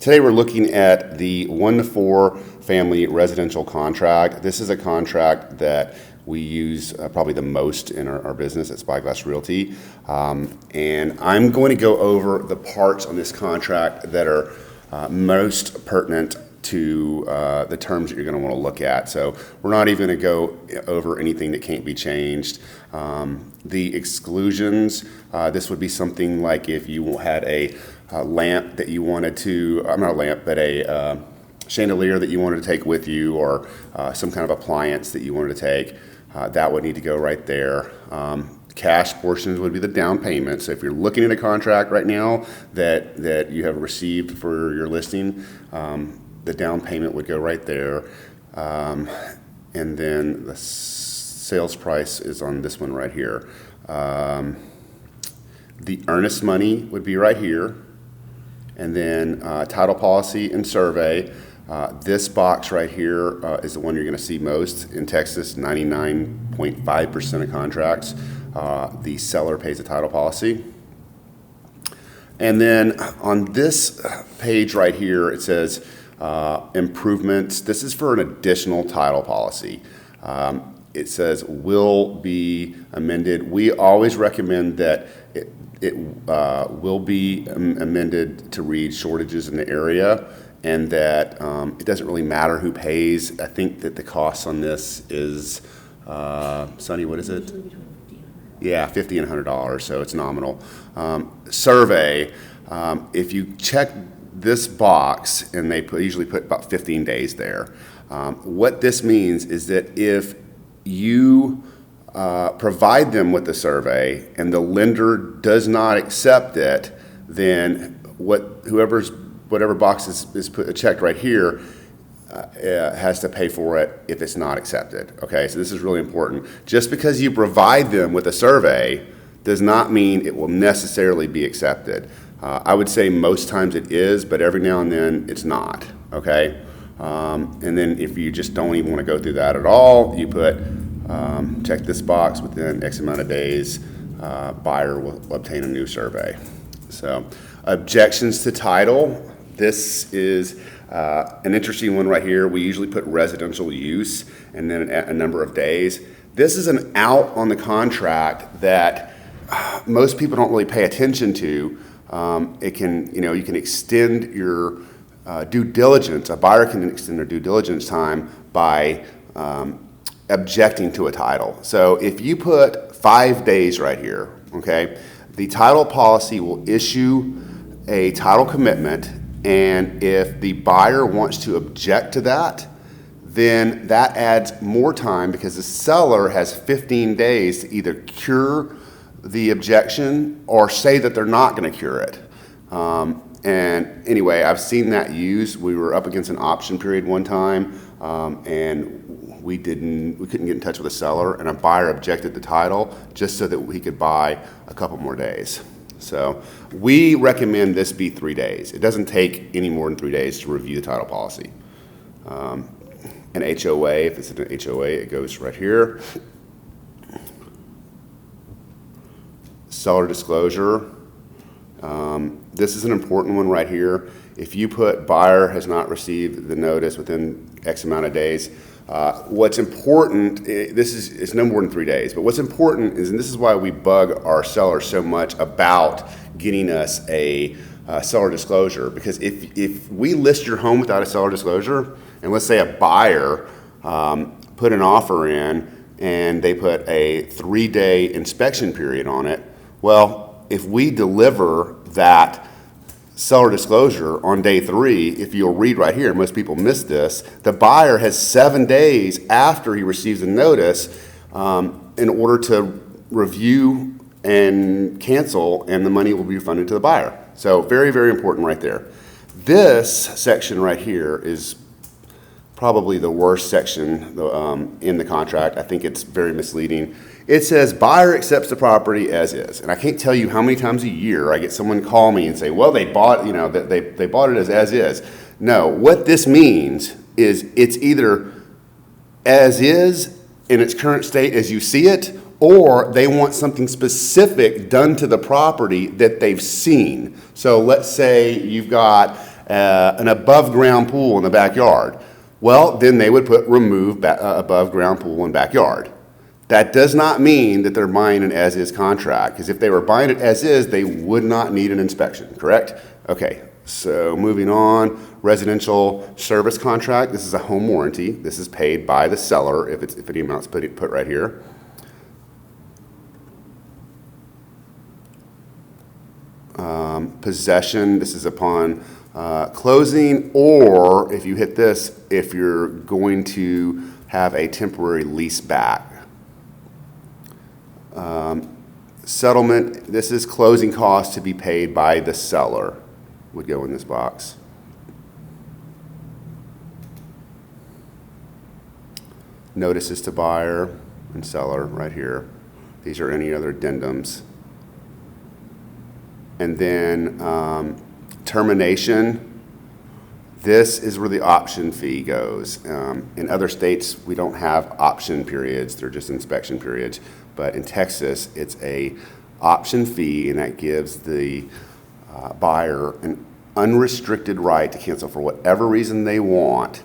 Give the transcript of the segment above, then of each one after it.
Today we're looking at the 1 to 4 family residential contract. This is a contract that we use probably the most in our business at SpyglassRealty. And I'm going to go over the parts on this contract that are most pertinent to the terms that you're going to want to look at. So we're not even going to go over anything that can't be changed. The exclusions, this would be something like if you had a lamp that you wanted to, not a lamp, but a chandelier that you wanted to take with you, or some kind of appliance that you wanted to take, that would need to go right there. Cash portions would be the down payment. So if you're looking at a contract right now that you have received for your listing, the down payment would go right there. And then the sales price is on this one right here. The earnest money would be right here. And then title policy and survey. This box right here is the one you're going to see most in Texas. 99.5% of contracts, the seller pays a title policy. And then on this page right here, it says improvements. This is for an additional title policy. It says will be amended. We always recommend that it will be amended to read shortages in the area, and that it doesn't really matter who pays. I think that the cost on this is, Sonny, what is it? Yeah, $50 and $100, so it's nominal. Survey, if you check this box, and they usually put about 15 days there, what this means is that if you provide them with the survey and the lender does not accept it, then whatever box is checked right here has to pay for it if it's not accepted. Okay, so this is really important. Just because you provide them with a survey does not mean it will necessarily be accepted. I would say most times it is, but every now and then it's not. Okay, and then if you just don't even want to go through that at all, you put check this box within X amount of days, buyer will obtain a new survey. So objections to title. This is an interesting one right here. We usually put residential use and then a number of days. This is an out on the contract that most people don't really pay attention to. It can, you can extend your due diligence. A buyer can extend their due diligence time by objecting to a title. So if you put 5 days right here, okay, the title policy will issue a title commitment, and if the buyer wants to object to that, then that adds more time because the seller has 15 days to either cure the objection or say that they're not going to cure it. And anyway, I've seen that used. We were up against an option period one time, and we couldn't get in touch with the seller, and a buyer objected the title just so that he could buy a couple more days. So we recommend this be 3 days. It doesn't take any more than 3 days to review the title policy. An HOA, if it's an HOA, it goes right here. Seller disclosure. This is an important one right here. If you put buyer has not received the notice within X amount of days, what's important, it's no more than 3 days, but what's important is, and this is why we bug our sellers so much about getting us a seller disclosure, because if we list your home without a seller disclosure, and let's say a buyer put an offer in and they put a 3-day inspection period on it, well, if we deliver that seller disclosure on day 3, if you'll read right here, most people miss this, the buyer has 7 days after he receives a notice in order to review and cancel, and the money will be refunded to the buyer. So very, very important right there. This section right here is probably the worst section in the contract. I think it's very misleading. It says buyer accepts the property as is, and I can't tell you how many times a year I get someone call me and say, "Well, they bought, they bought it as is." No, what this means is it's either as is in its current state as you see it, or they want something specific done to the property that they've seen. So let's say you've got an above ground pool in the backyard. Well, then they would put remove above ground pool in backyard. That does not mean that they're buying an as-is contract, because if they were buying it as is, they would not need an inspection, correct? Okay, so moving on, residential service contract. This is a home warranty. This is paid by the seller if any amount's put right here. Possession, this is upon closing, or if you hit this, if you're going to have a temporary lease back. Settlement, this is closing costs to be paid by the seller, would go in this box. Notices to buyer and seller right here. These are any other addendums. And then termination, this is where the option fee goes. In other states, we don't have option periods, they're just inspection periods. But in Texas, it's a option fee, and that gives the buyer an unrestricted right to cancel for whatever reason they want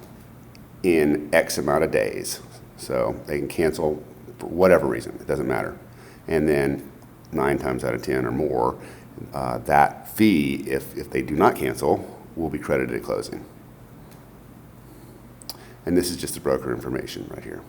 in X amount of days. So they can cancel for whatever reason, it doesn't matter. And then 9 times out of 10 or more, that fee, if they do not cancel, will be credited at closing. And this is just the broker information right here.